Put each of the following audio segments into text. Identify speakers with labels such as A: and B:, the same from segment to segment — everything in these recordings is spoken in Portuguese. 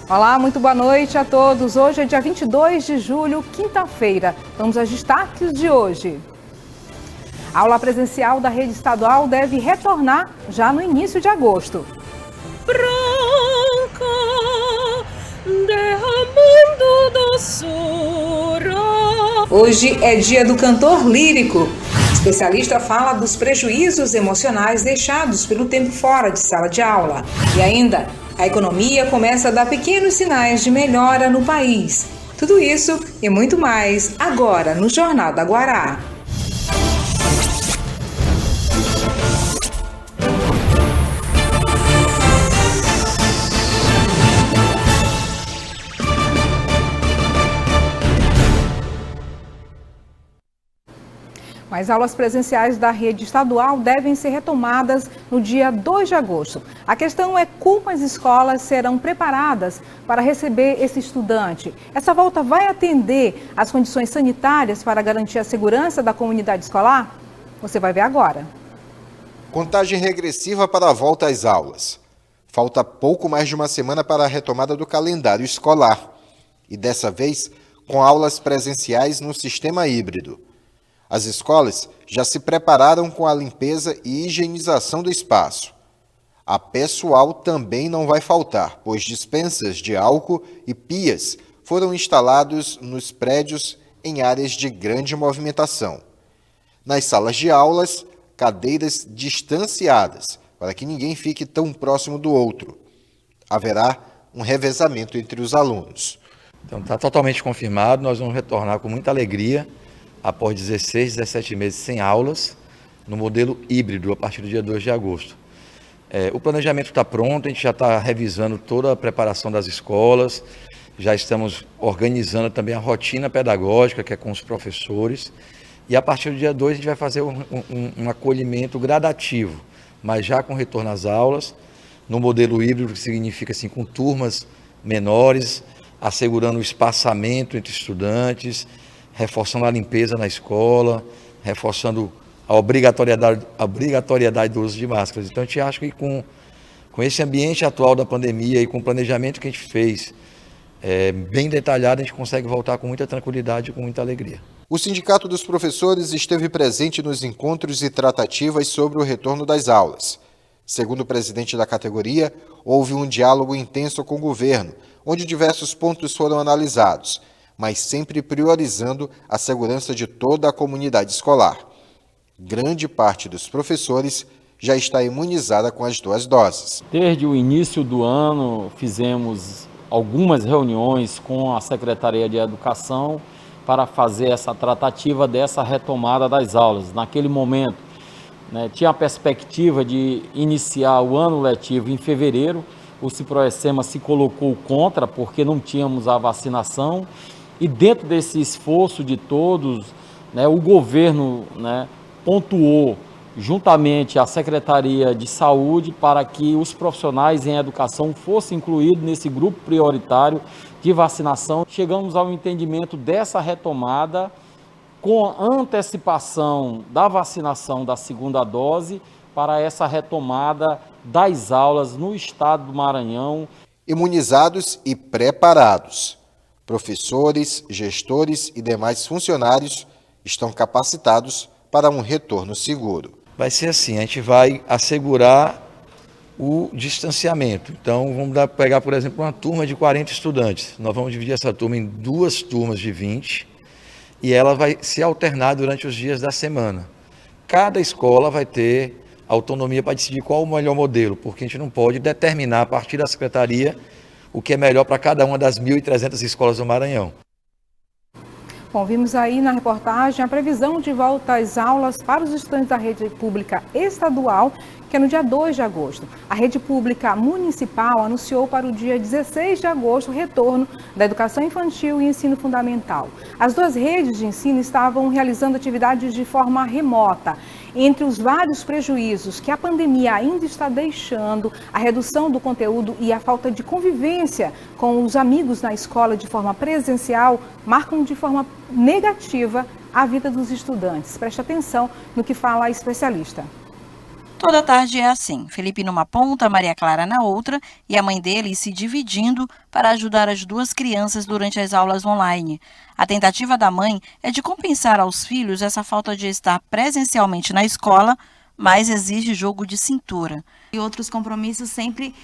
A: Olá, muito boa noite a todos. Hoje é dia 22 de julho, quinta-feira. Vamos aos destaques de hoje. A aula presencial da rede estadual deve retornar já no início de agosto.
B: Branca, derramando doçura.
A: Hoje é dia do cantor lírico. O especialista fala dos prejuízos emocionais deixados pelo tempo fora de sala de aula. E ainda, a economia começa a dar pequenos sinais de melhora no país. Tudo isso e muito mais agora no Jornal da Guará. As aulas presenciais da rede estadual devem ser retomadas no dia 2 de agosto. A questão é como as escolas serão preparadas para receber esse estudante. Essa volta vai atender às condições sanitárias para garantir a segurança da comunidade escolar? Você vai ver agora.
C: Contagem regressiva para a volta às aulas. Falta pouco mais de uma semana para a retomada do calendário escolar. E dessa vez, com aulas presenciais no sistema híbrido. As escolas já se prepararam com a limpeza e higienização do espaço. A pessoal também não vai faltar, pois dispensas de álcool e pias foram instalados nos prédios em áreas de grande movimentação. Nas salas de aulas, cadeiras distanciadas, para que ninguém fique tão próximo do outro. Haverá um revezamento entre os alunos.
D: Então, está totalmente confirmado, nós vamos retornar com muita alegria após 16, 17 meses sem aulas, no modelo híbrido, a partir do dia 2 de agosto. O planejamento está pronto, a gente já está revisando toda a preparação das escolas, já estamos organizando também a rotina pedagógica, que é com os professores, e a partir do dia 2 a gente vai fazer um acolhimento gradativo, mas já com retorno às aulas, no modelo híbrido, que significa assim, com turmas menores, assegurando o espaçamento entre estudantes, reforçando a limpeza na escola, reforçando a obrigatoriedade do uso de máscaras. Então, a gente acha que com esse ambiente atual da pandemia e com o planejamento que a gente fez, bem detalhado, a gente consegue voltar com muita tranquilidade e com muita alegria.
C: O Sindicato dos Professores esteve presente nos encontros e tratativas sobre o retorno das aulas. Segundo o presidente da categoria, houve um diálogo intenso com o governo, onde diversos pontos foram analisados, mas sempre priorizando a segurança de toda a comunidade escolar. Grande parte dos professores já está imunizada com as 2 doses.
E: Desde o início do ano, fizemos algumas reuniões com a Secretaria de Educação para fazer essa tratativa dessa retomada das aulas. Naquele momento, tinha a perspectiva de iniciar o ano letivo em fevereiro. O Ciproessema se colocou contra porque não tínhamos a vacinação. E dentro desse esforço de todos, o governo pontuou juntamente à Secretaria de Saúde para que os profissionais em educação fossem incluídos nesse grupo prioritário de vacinação. Chegamos ao entendimento dessa retomada com antecipação da vacinação da 2ª dose para essa retomada das aulas no estado do Maranhão.
C: Imunizados e preparados. Professores, gestores e demais funcionários estão capacitados para um retorno seguro.
D: Vai ser assim, a gente vai assegurar o distanciamento. Então, vamos pegar, por exemplo, uma turma de 40 estudantes. Nós vamos dividir essa turma em 2 turmas de 20 e ela vai se alternar durante os dias da semana. Cada escola vai ter autonomia para decidir qual o melhor modelo, porque a gente não pode determinar a partir da secretaria o que é melhor para cada uma das 1.300 escolas do Maranhão.
A: Bom, vimos aí na reportagem a previsão de volta às aulas para os estudantes da rede pública estadual, que é no dia 2 de agosto. A rede pública municipal anunciou para o dia 16 de agosto o retorno da educação infantil e ensino fundamental. As 2 redes de ensino estavam realizando atividades de forma remota. Entre os vários prejuízos que a pandemia ainda está deixando, a redução do conteúdo e a falta de convivência com os amigos na escola de forma presencial marcam de forma negativa a vida dos estudantes. Preste atenção no que fala a especialista.
F: Toda tarde é assim, Felipe numa ponta, Maria Clara na outra e a mãe dele se dividindo para ajudar as duas crianças durante as aulas online. A tentativa da mãe é de compensar aos filhos essa falta de estar presencialmente na escola, mas exige jogo de cintura.
G: E outros compromissos sempre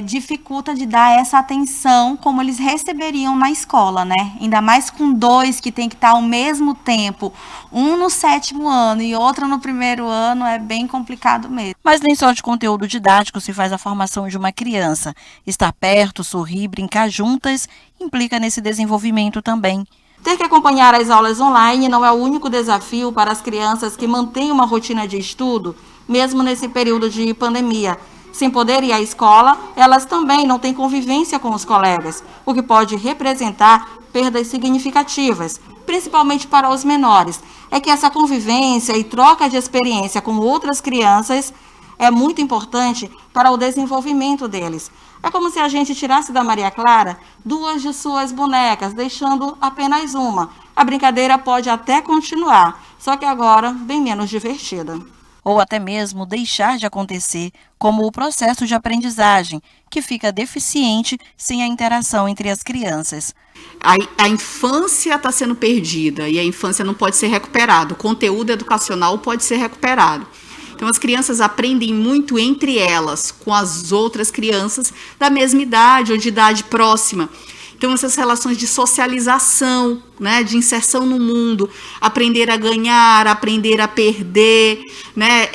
G: dificulta de dar essa atenção como eles receberiam na escola, né? Ainda mais com dois que tem que estar ao mesmo tempo, um no 7º ano e outro no 1º ano, é bem complicado mesmo.
F: Mas nem só de conteúdo didático se faz a formação de uma criança. Estar perto, sorrir, brincar juntas implica nesse desenvolvimento também.
G: Ter que acompanhar as aulas online não é o único desafio para as crianças que mantêm uma rotina de estudo, mesmo nesse período de pandemia. Sem poder ir à escola, elas também não têm convivência com os colegas, o que pode representar perdas significativas, principalmente para os menores. É que essa convivência e troca de experiência com outras crianças é muito importante para o desenvolvimento deles. É como se a gente tirasse da Maria Clara 2 de suas bonecas, deixando apenas uma. A brincadeira pode até continuar, só que agora bem menos divertida.
F: Ou até mesmo deixar de acontecer, como o processo de aprendizagem, que fica deficiente sem a interação entre as crianças.
H: A infância está sendo perdida e a infância não pode ser recuperada. O conteúdo educacional pode ser recuperado. Então, as crianças aprendem muito entre elas, com as outras crianças da mesma idade ou de idade próxima. Então, essas relações de socialização, né, de inserção no mundo, aprender a ganhar, aprender a perder, né,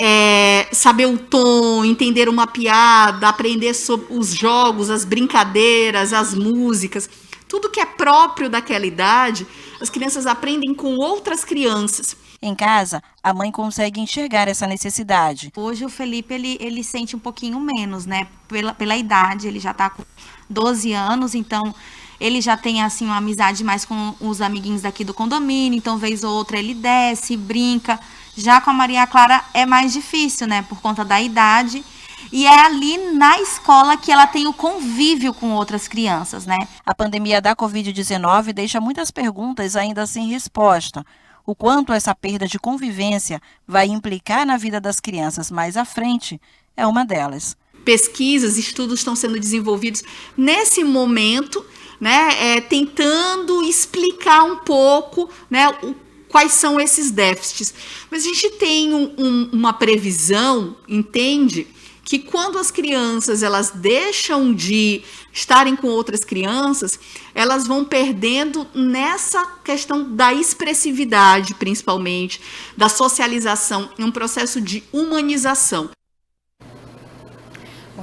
H: saber o tom, entender uma piada, aprender sobre os jogos, as brincadeiras, as músicas, tudo que é próprio daquela idade, as crianças aprendem com outras crianças.
F: Em casa, a mãe consegue enxergar essa necessidade.
G: Hoje o Felipe ele sente um pouquinho menos, né, pela idade, ele já está com 12 anos, então ele já tem assim uma amizade mais com os amiguinhos daqui do condomínio, então vez ou outra ele desce, brinca. Já com a Maria Clara é mais difícil, né, por conta da idade. E é ali na escola que ela tem o convívio com outras crianças, né?
F: A pandemia da Covid-19 deixa muitas perguntas ainda sem resposta. O quanto essa perda de convivência vai implicar na vida das crianças mais à frente é uma delas.
H: Pesquisas, estudos estão sendo desenvolvidos nesse momento, né, tentando explicar um pouco, né, quais são esses déficits. Mas a gente tem uma previsão, entende, que quando as crianças elas deixam de estarem com outras crianças, elas vão perdendo nessa questão da expressividade, principalmente, da socialização, um processo de humanização.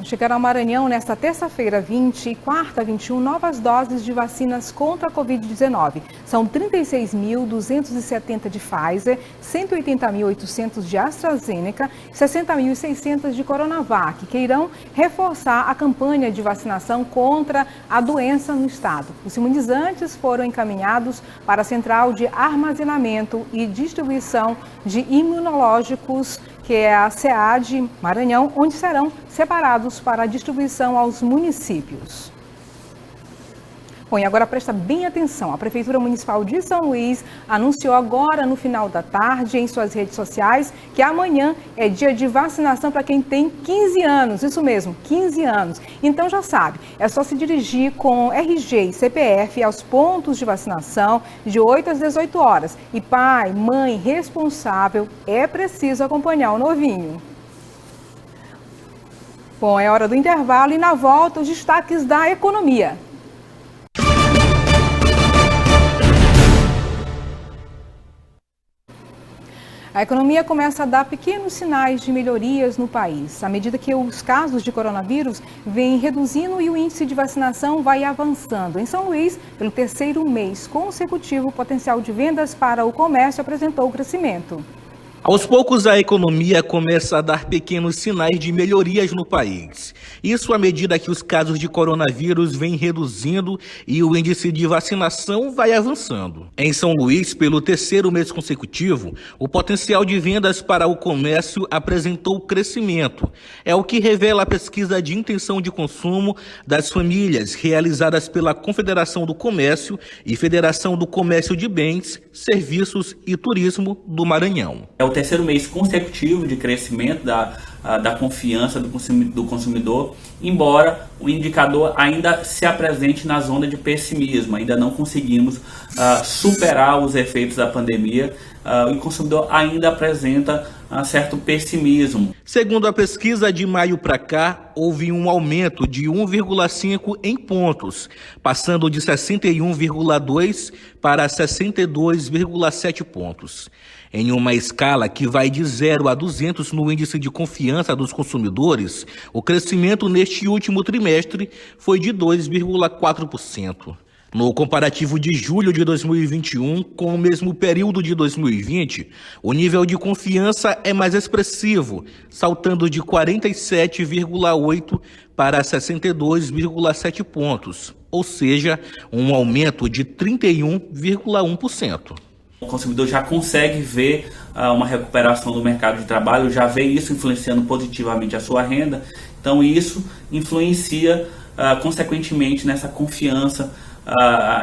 A: Chegará ao Maranhão nesta terça-feira 20 e quarta 21 novas doses de vacinas contra a Covid-19. São 36.270 de Pfizer, 180.800 de AstraZeneca e 60.600 de Coronavac, que irão reforçar a campanha de vacinação contra a doença no estado. Os imunizantes foram encaminhados para a Central de Armazenamento e Distribuição de Imunológicos, que é a SEAD Maranhão, onde serão separados para a distribuição aos municípios. Bom, e agora presta bem atenção. A Prefeitura Municipal de São Luís anunciou agora no final da tarde em suas redes sociais que amanhã é dia de vacinação para quem tem 15 anos. Isso mesmo, 15 anos. Então já sabe, é só se dirigir com RG e CPF aos pontos de vacinação de 8 às 18 horas. E pai, mãe, responsável, é preciso acompanhar o novinho. Bom, é hora do intervalo e na volta os destaques da economia. A economia começa a dar pequenos sinais de melhorias no país, à medida que os casos de coronavírus vêm reduzindo e o índice de vacinação vai avançando. Em São Luís, pelo terceiro mês consecutivo, o potencial de vendas para o comércio apresentou crescimento.
I: Aos poucos, a economia começa a dar pequenos sinais de melhorias no país. Isso à medida que os casos de coronavírus vêm reduzindo e o índice de vacinação vai avançando. Em São Luís, pelo terceiro mês consecutivo, o potencial de vendas para o comércio apresentou crescimento. É o que revela a pesquisa de intenção de consumo das famílias, realizadas pela Confederação do Comércio e Federação do Comércio de Bens, Serviços e Turismo do Maranhão.
J: O terceiro mês consecutivo de crescimento da confiança do consumidor, embora o indicador ainda se apresente na zona de pessimismo. Ainda não conseguimos superar os efeitos da pandemia. O consumidor ainda apresenta certo pessimismo.
I: Segundo a pesquisa, de maio para cá, houve um aumento de 1,5 em pontos, passando de 61,2 para 62,7 pontos. Em uma escala que vai de 0 a 200 no índice de confiança dos consumidores, o crescimento neste último trimestre foi de 2,4%. No comparativo de julho de 2021 com o mesmo período de 2020, o nível de confiança é mais expressivo, saltando de 47,8 para 62,7 pontos, ou seja, um aumento de 31,1%.
J: O consumidor já consegue ver uma recuperação do mercado de trabalho, já vê isso influenciando positivamente a sua renda, então isso influencia consequentemente nessa confiança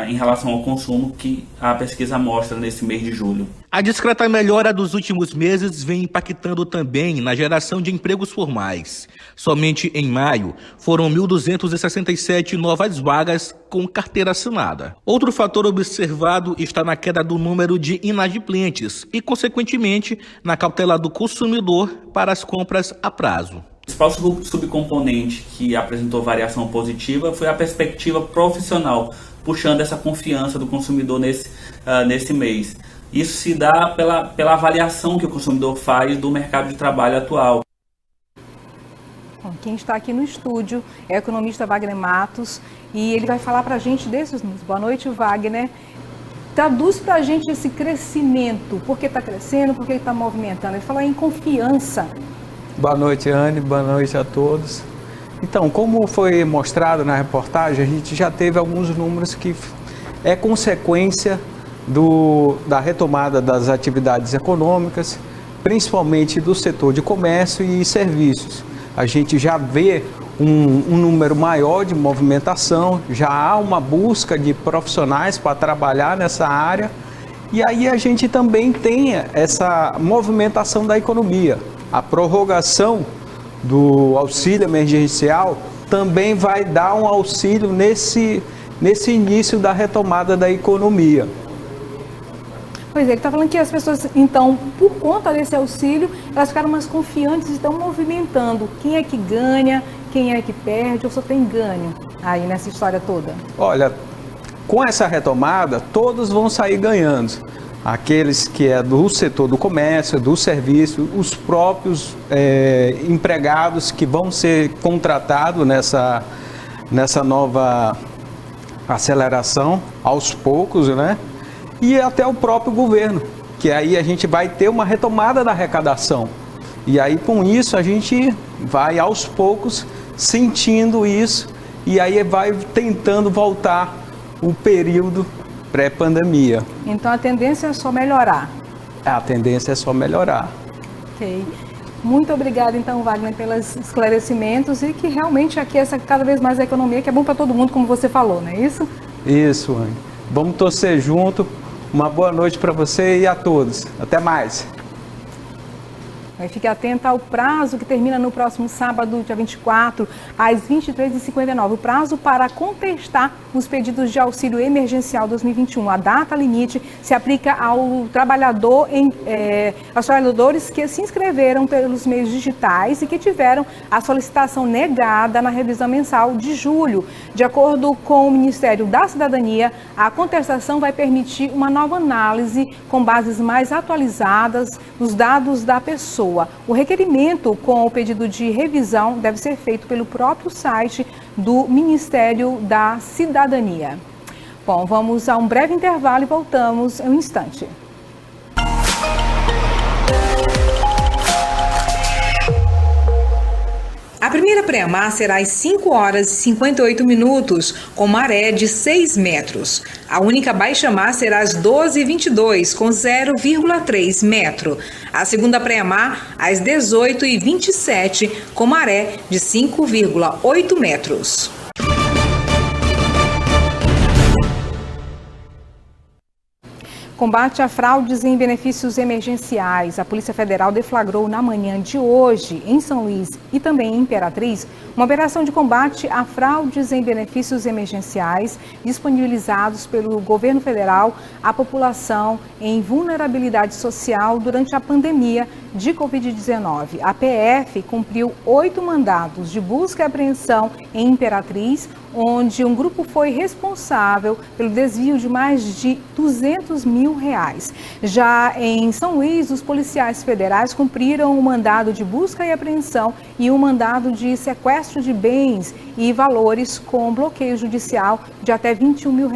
J: em relação ao consumo que a pesquisa mostra nesse mês de julho.
I: A discreta melhora dos últimos meses vem impactando também na geração de empregos formais. Somente em maio foram 1.267 novas vagas com carteira assinada. Outro fator observado está na queda do número de inadimplentes e, consequentemente, na cautela do consumidor para as compras a prazo.
J: O principal subcomponente que apresentou variação positiva foi a perspectiva profissional, puxando essa confiança do consumidor nesse mês. Isso se dá pela avaliação que o consumidor faz do mercado de trabalho atual.
A: Bom, quem está aqui no estúdio é o economista Wagner Matos e ele vai falar para a gente desses números. Boa noite, Wagner. Traduz para a gente esse crescimento, por que está crescendo, por que está movimentando. Ele fala em confiança.
K: Boa noite, Anne, boa noite a todos. Então, como foi mostrado na reportagem, a gente já teve alguns números que é consequência da retomada das atividades econômicas, principalmente do setor de comércio e serviços. A gente já vê um número maior de movimentação, já há uma busca de profissionais para trabalhar nessa área, e aí a gente também tem essa movimentação da economia. A prorrogação do auxílio emergencial também vai dar um auxílio nesse início da retomada da economia.
A: Pois é, ele está falando que as pessoas, então, por conta desse auxílio, elas ficaram mais confiantes e estão movimentando. Quem é que ganha, quem é que perde, ou só tem ganho aí nessa história toda?
K: Olha, com essa retomada, todos vão sair ganhando. Aqueles que é do setor do comércio, do serviço, os próprios empregados que vão ser contratados nessa nova aceleração, aos poucos, né? E até o próprio governo, que aí a gente vai ter uma retomada da arrecadação. E aí com isso a gente vai aos poucos sentindo isso e aí vai tentando voltar o período pré-pandemia.
A: Então a tendência é só melhorar.
K: A tendência é só melhorar.
A: Ok. Muito obrigada, então, Wagner, pelos esclarecimentos e que realmente aqueça cada vez mais a economia, que é bom para todo mundo, como você falou, não é isso?
K: Isso, Anne. Vamos torcer junto. Uma boa noite para você e a todos. Até mais.
A: Fique atento ao prazo que termina no próximo sábado, dia 24, às 23h59. O prazo para contestar os pedidos de auxílio emergencial 2021. A data limite se aplica ao trabalhador aos trabalhadores que se inscreveram pelos meios digitais e que tiveram a solicitação negada na revisão mensal de julho. De acordo com o Ministério da Cidadania, a contestação vai permitir uma nova análise com bases mais atualizadas nos dados da pessoa. O requerimento com o pedido de revisão deve ser feito pelo próprio site do Ministério da Cidadania. Bom, vamos a um breve intervalo e voltamos em um instante.
L: A primeira pré-mar será às 5h58, com maré de 6 metros. A única baixa-mar será às 12h22, com 0,3 metro. A segunda pré-mar às 18h27, com maré de 5,8 metros.
A: Combate a fraudes em benefícios emergenciais. A Polícia Federal deflagrou na manhã de hoje, em São Luís e também em Imperatriz, uma operação de combate a fraudes em benefícios emergenciais disponibilizados pelo governo federal à população em vulnerabilidade social durante a pandemia de Covid-19. A PF cumpriu 8 mandados de busca e apreensão em Imperatriz, onde um grupo foi responsável pelo desvio de mais de R$200 mil. Já em São Luís, os policiais federais cumpriram um mandado de busca e apreensão e um mandado de sequestro de bens e valores com bloqueio judicial de até R$21 mil,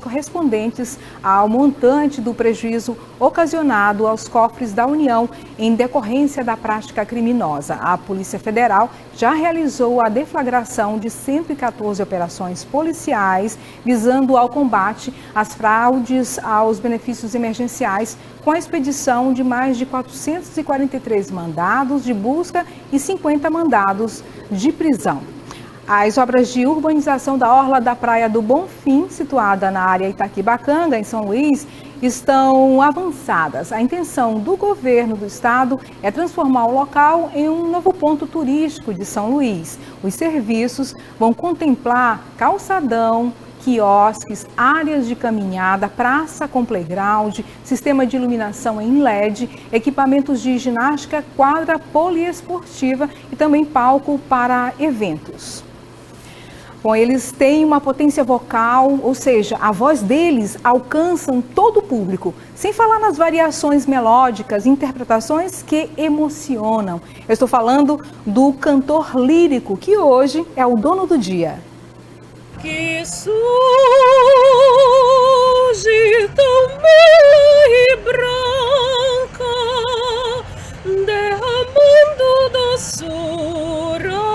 A: correspondentes ao montante do prejuízo ocasionado aos cofres da União em decorrência da prática criminosa. A Polícia Federal já realizou a deflagração de 114 operações policiais visando ao combate às fraudes aos benefícios emergenciais, com a expedição de mais de 443 mandados de busca e 50 mandados de prisão. As obras de urbanização da orla da Praia do Bonfim, situada na área Itaquibacanga, em São Luís, estão avançadas. A intenção do governo do estado é transformar o local em um novo ponto turístico de São Luís. Os serviços vão contemplar calçadão, quiosques, áreas de caminhada, praça com playground, sistema de iluminação em LED, equipamentos de ginástica, quadra poliesportiva e também palco para eventos. Bom, eles têm uma potência vocal, ou seja, a voz deles alcançam todo o público, sem falar nas variações melódicas, interpretações que emocionam. Eu estou falando do cantor lírico, que hoje é o dono do dia.
B: Que surge tão bela e branca, derramando doçura.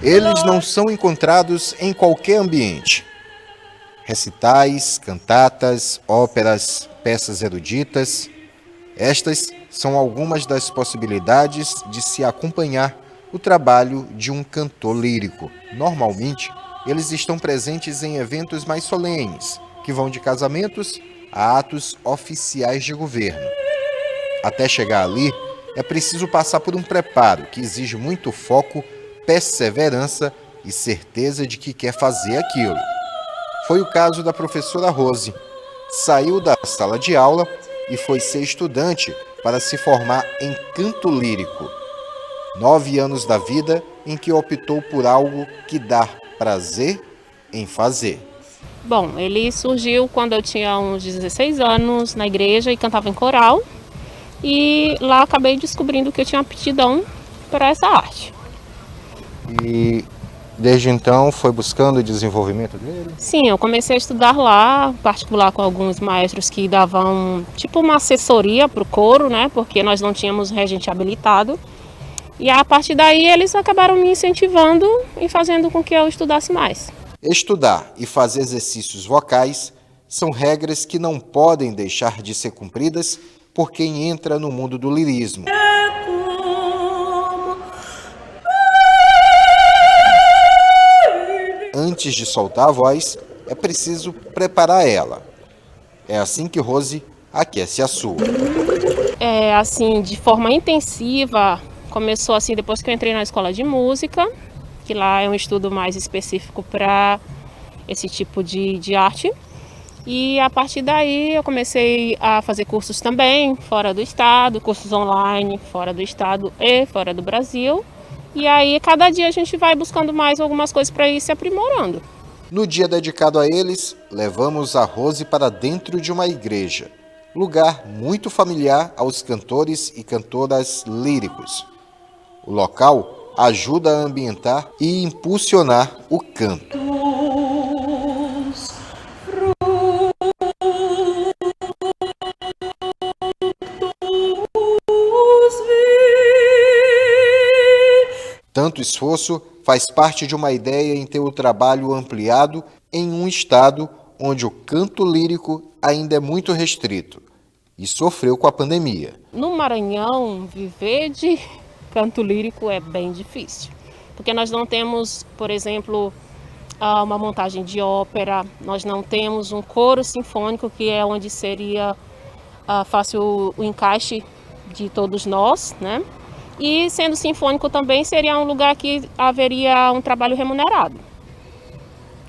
C: Eles não são encontrados em qualquer ambiente. Recitais, cantatas, óperas, peças eruditas. Estas são algumas das possibilidades de se acompanhar o trabalho de um cantor lírico. Normalmente, eles estão presentes em eventos mais solenes, que vão de casamentos a atos oficiais de governo. Até chegar ali, é preciso passar por um preparo que exige muito foco, perseverança e certeza de que quer fazer aquilo. Foi o caso da professora Rose. Saiu da sala de aula e foi ser estudante para se formar em canto lírico. 9 anos da vida em que optou por algo que dá prazer em fazer.
M: Bom, ele surgiu quando eu tinha uns 16 anos na igreja e cantava em coral. E lá acabei descobrindo que eu tinha aptidão para essa arte.
C: E desde então foi buscando o desenvolvimento dele?
M: Sim, eu comecei a estudar lá, particular com alguns maestros que davam tipo uma assessoria para o coro, né? Porque nós não tínhamos regente habilitado. E a partir daí eles acabaram me incentivando e fazendo com que eu estudasse mais.
C: Estudar e fazer exercícios vocais são regras que não podem deixar de ser cumpridas por quem entra no mundo do lirismo. Antes de soltar a voz, é preciso preparar ela. É assim que Rose aquece a sua.
M: É assim, de forma intensiva, começou assim depois que eu entrei na escola de música, que lá é um estudo mais específico para esse tipo de arte. E a partir daí eu comecei a fazer cursos também, fora do estado, cursos online, fora do estado e fora do Brasil. E aí, cada dia a gente vai buscando mais algumas coisas para ir se aprimorando.
C: No dia dedicado a eles, levamos a Rose para dentro de uma igreja, lugar muito familiar aos cantores e cantoras líricos. O local ajuda a ambientar e impulsionar o canto. Tanto esforço faz parte de uma ideia em ter o trabalho ampliado em um estado onde o canto lírico ainda é muito restrito e sofreu com a pandemia.
M: No Maranhão, viver de canto lírico é bem difícil, porque nós não temos, por exemplo, uma montagem de ópera, nós não temos um coro sinfônico, que é onde seria fácil o encaixe de todos nós, né? E sendo sinfônico também seria um lugar que haveria um trabalho remunerado.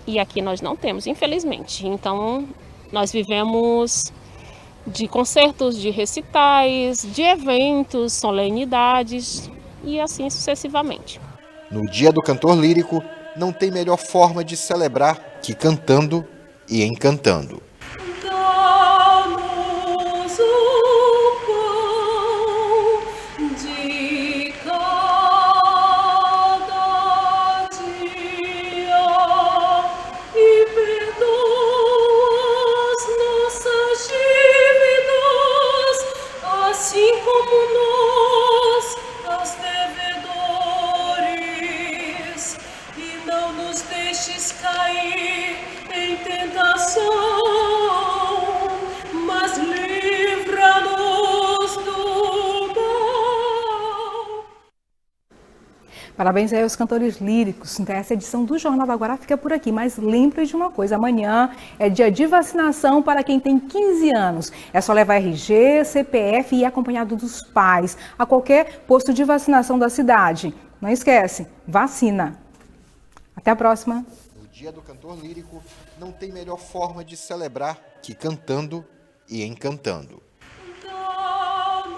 M: E aqui nós não temos, infelizmente. Então, nós vivemos de concertos, de recitais, de eventos, solenidades e assim sucessivamente.
C: No Dia do Cantor Lírico, não tem melhor forma de celebrar que cantando e encantando.
B: Dá-nos o pão de cada dia e perdoa as nossas dívidas, assim como nós as devedores, e não nos deixes cair em tentação, mas livra-nos do mal.
A: Parabéns aí aos cantores líricos. Então, essa edição do Jornal da Guará fica por aqui. Mas lembre de uma coisa, amanhã é dia de vacinação para quem tem 15 anos. É só levar RG, CPF e ir acompanhado dos pais a qualquer posto de vacinação da cidade. Não esquece, vacina. Até a próxima.
C: No Dia do Cantor Lírico, não tem melhor forma de celebrar que cantando e encantando.
B: Dá-nos